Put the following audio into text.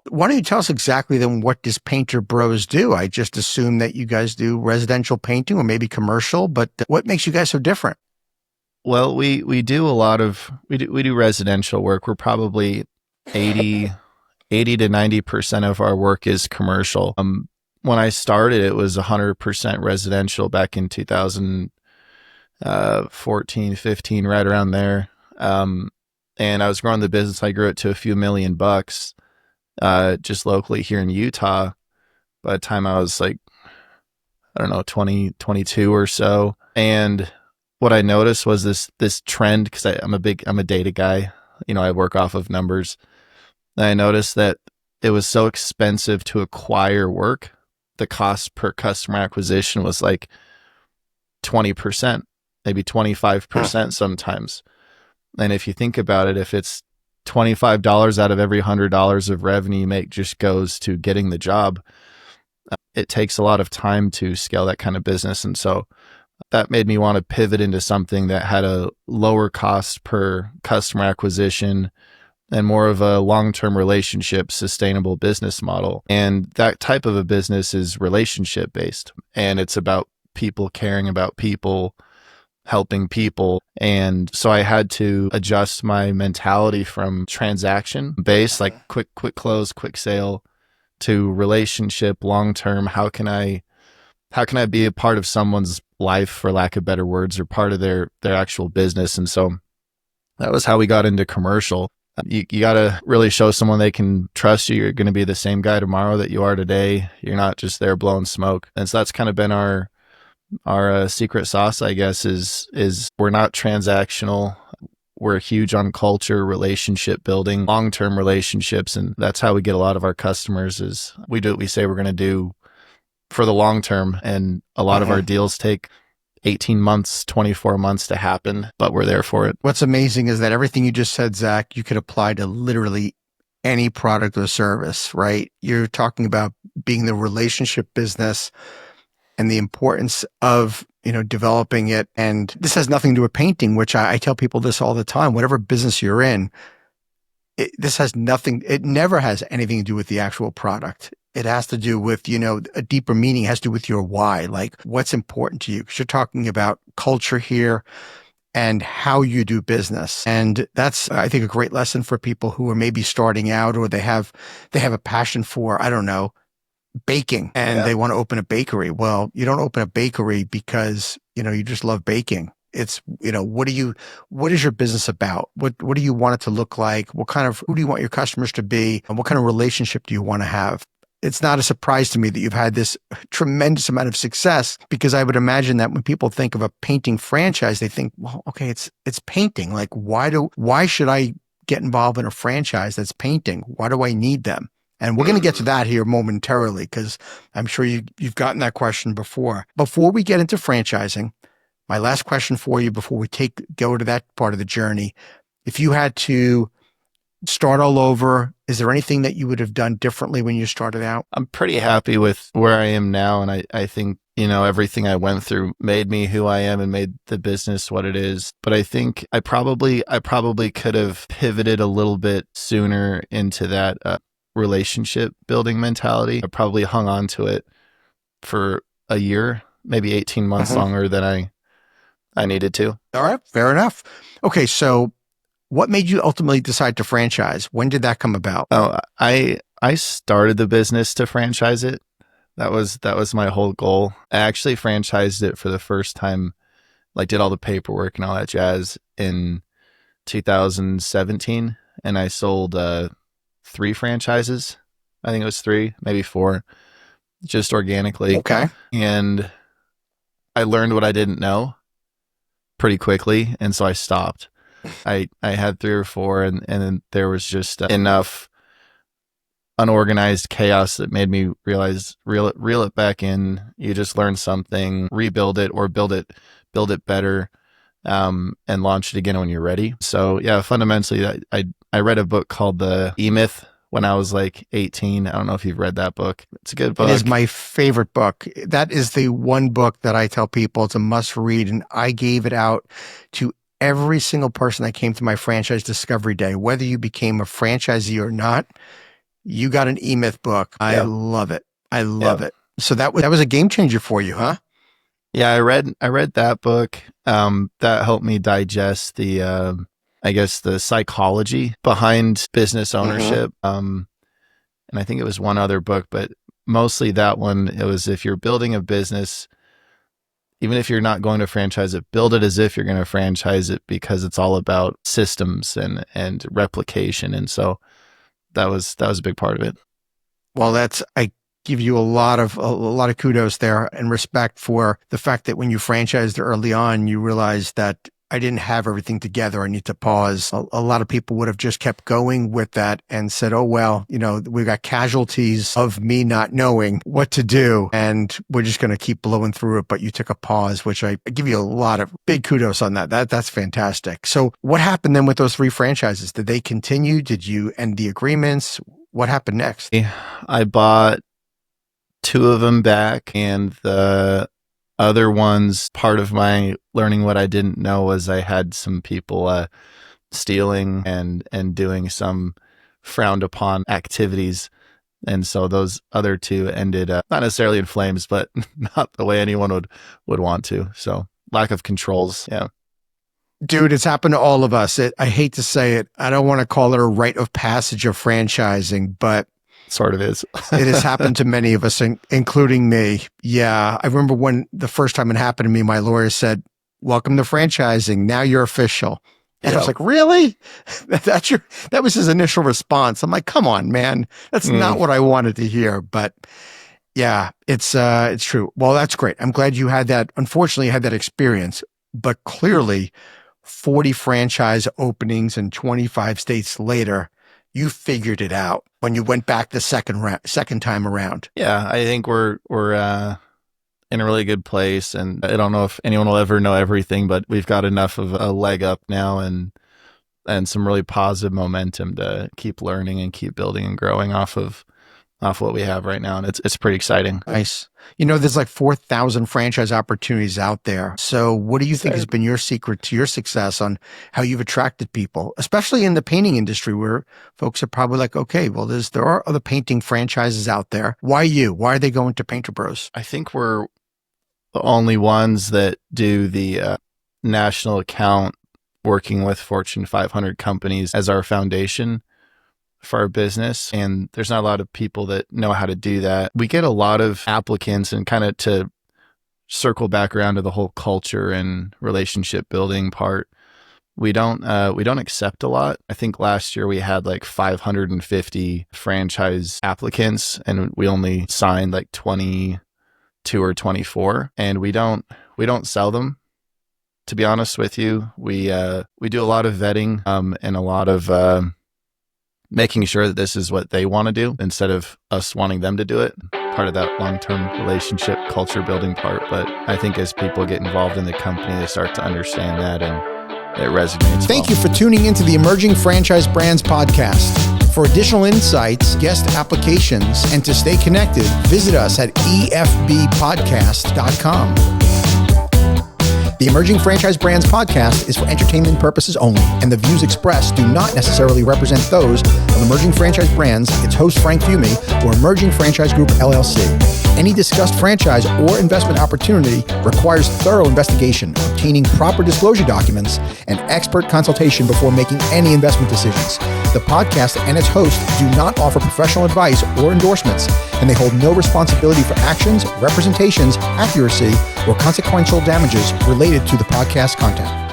Why don't you tell us exactly then what does Painter Bros do? I just assume that you guys do residential painting or maybe commercial, but what makes you guys so different? Well, we do a lot of we do residential work. We're probably 80 80 to 90% of our work is commercial. When I started, it was 100% residential back in 2014, 15, right around there. And I was growing the business. I grew it to a few $1 million, just locally here in Utah. By the time I was like, I don't know, 20, 22 or so. And what I noticed was this trend, because I'm a data guy. I work off of numbers. And I noticed that it was so expensive to acquire work. The cost per customer acquisition was like 20%, maybe Huh. 25% sometimes. And if you think about it, if it's $25 out of every $100 of revenue you make just goes to getting the job, it takes a lot of time to scale that kind of business. And so that made me want to pivot into something that had a lower cost per customer acquisition and more of a long-term relationship, sustainable business model. And that type of a business is relationship based, and it's about people caring about people, helping people. And so I had to adjust my mentality from transaction based, like quick close, quick sale, to relationship, long-term. How can I be a part of someone's life, for lack of better words, or part of their actual business? And so that was how we got into commercial. You got to really show someone they can trust you. You're going to be the same guy tomorrow that you are today. You're not just there blowing smoke. And so that's kind of been our secret sauce, I guess, is we're not transactional. We're huge on culture, relationship building, long-term relationships. And that's how we get a lot of our customers is we do what we say we're going to do for the long term. And a lot of our Uh-huh. deals take 18 months, 24 months to happen, but we're there for it. What's amazing is that everything you just said, Zach, you could apply to literally any product or service, right? You're talking about being the relationship business and the importance of, developing it. And this has nothing to do with painting, which I tell people this all the time. Whatever business you're in, this has nothing, it never has anything to do with the actual product. It has to do with, a deeper meaning. It has to do with your why, like what's important to you. Because you're talking about culture here and how you do business. And that's, I think, a great lesson for people who are maybe starting out or they have a passion for, I don't know, baking and Yeah. they want to open a bakery. Well, you don't open a bakery because, you just love baking. It's, what is your business about? What do you want it to look like? Who do you want your customers to be? And what kind of relationship do you want to have? It's not a surprise to me that you've had this tremendous amount of success, because I would imagine that when people think of a painting franchise, they think, well, okay, it's painting. Like, why should I get involved in a franchise that's painting? Why do I need them? And we're going to get to that here momentarily, because I'm sure you've gotten that question before. Before we get into franchising, my last question for you before we go to that part of the journey, if you had to start all over, is there anything that you would have done differently when you started out? I'm pretty happy with where I am now. And I think, everything I went through made me who I am and made the business what it is. But I think I probably could have pivoted a little bit sooner into that relationship building mentality. I probably hung on to it for a year, maybe 18 months Uh-huh. longer than I needed to. All right, fair enough. Okay, so what made you ultimately decide to franchise? When did that come about? Oh, I started the business to franchise it. That was my whole goal. I actually franchised it for the first time, like did all the paperwork and all that jazz in 2017, and I sold 3 franchises. I think it was 3, maybe 4, just organically. Okay. And I learned what I didn't know pretty quickly, and so I stopped. I had 3 or 4, and then there was just enough unorganized chaos that made me realize reel it back in. You just learn something, rebuild it or build it better, and launch it again when you're ready. So yeah, fundamentally, I read a book called The E-Myth when I was like 18. I don't know if you've read that book. It's a good It is book. my favorite book. That is the one book that I tell people it's a must read. And I gave it out to every single person that came to my franchise discovery day, whether you became a franchisee or not. You got an E-Myth book. I Yep. love it. I love Yep. it. So that was a game changer for you, huh? Yeah, I read that book. That helped me digest the I guess the psychology behind business Mm-hmm. ownership. And I think it was one other book, but mostly that one. It was if you're building a business, even if you're not going to franchise it, build it as if you're going to franchise it because it's all about systems and replication. And so that was a big part of it. Well, I give you a lot of kudos there and respect for the fact that when you franchised early on, you realized that I didn't have everything together. I need to pause. A lot of people would have just kept going with that and said, oh, well, we got casualties of me not knowing what to do and we're just going to keep blowing through it. But you took a pause, which I give you a lot of big kudos on that. That's fantastic. So what happened then with those 3 franchises? Did they continue? Did you end the agreements? What happened next? I bought 2 of them back, and the other ones, part of my learning what I didn't know was I had some people stealing and doing some frowned upon activities. And so those other 2 ended not necessarily in flames, but not the way anyone would want to. So lack of controls. Yeah, Dude, it's happened to all of us. I hate to say it. I don't want to call it a rite of passage of franchising, but sort of is. it has happened to many of us, including me. Yeah. I remember when the first time it happened to me, my lawyer said, welcome to franchising. Now you're official. And I was Yeah. like, really? That was his initial response. I'm like, come on, man. That's not what I wanted to hear. But yeah, it's true. Well, that's great. I'm glad you had that. Unfortunately, you had that experience, but clearly 40 franchise openings in 25 states later, you figured it out when you went back the second time around. Yeah, I think we're in a really good place, and I don't know if anyone will ever know everything, but we've got enough of a leg up now and some really positive momentum to keep learning and keep building and growing off what we have right now, and it's pretty exciting. Nice. There's like 4,000 franchise opportunities out there. So what do you think has been your secret to your success on how you've attracted people, especially in the painting industry where folks are probably like, okay, well, there are other painting franchises out there. Why you? Why are they going to Painter Bros? I think we're the only ones that do the national account, working with Fortune 500 companies as our foundation for our business. And there's not a lot of people that know how to do that. We get a lot of applicants, and kind of to circle back around to the whole culture and relationship building part. We don't accept a lot. I think last year we had like 550 franchise applicants, and we only signed like 22 or 24, and we don't sell them. To be honest with you, we do a lot of vetting and a lot of making sure that this is what they want to do instead of us wanting them to do it. Part of that long-term relationship culture building part. But I think as people get involved in the company, they start to understand that, and it resonates. Thank you for tuning into the Emerging Franchise Brands podcast. For additional insights, guest applications, and to stay connected, visit us at efbpodcast.com. The Emerging Franchise Brands podcast is for entertainment purposes only, and the views expressed do not necessarily represent those of Emerging Franchise Brands, its host Frank Fumey, or Emerging Franchise Group LLC. Any discussed franchise or investment opportunity requires thorough investigation, obtaining proper disclosure documents, and expert consultation before making any investment decisions. The podcast and its host do not offer professional advice or endorsements, and they hold no responsibility for actions, representations, accuracy, or consequential damages related to the podcast content.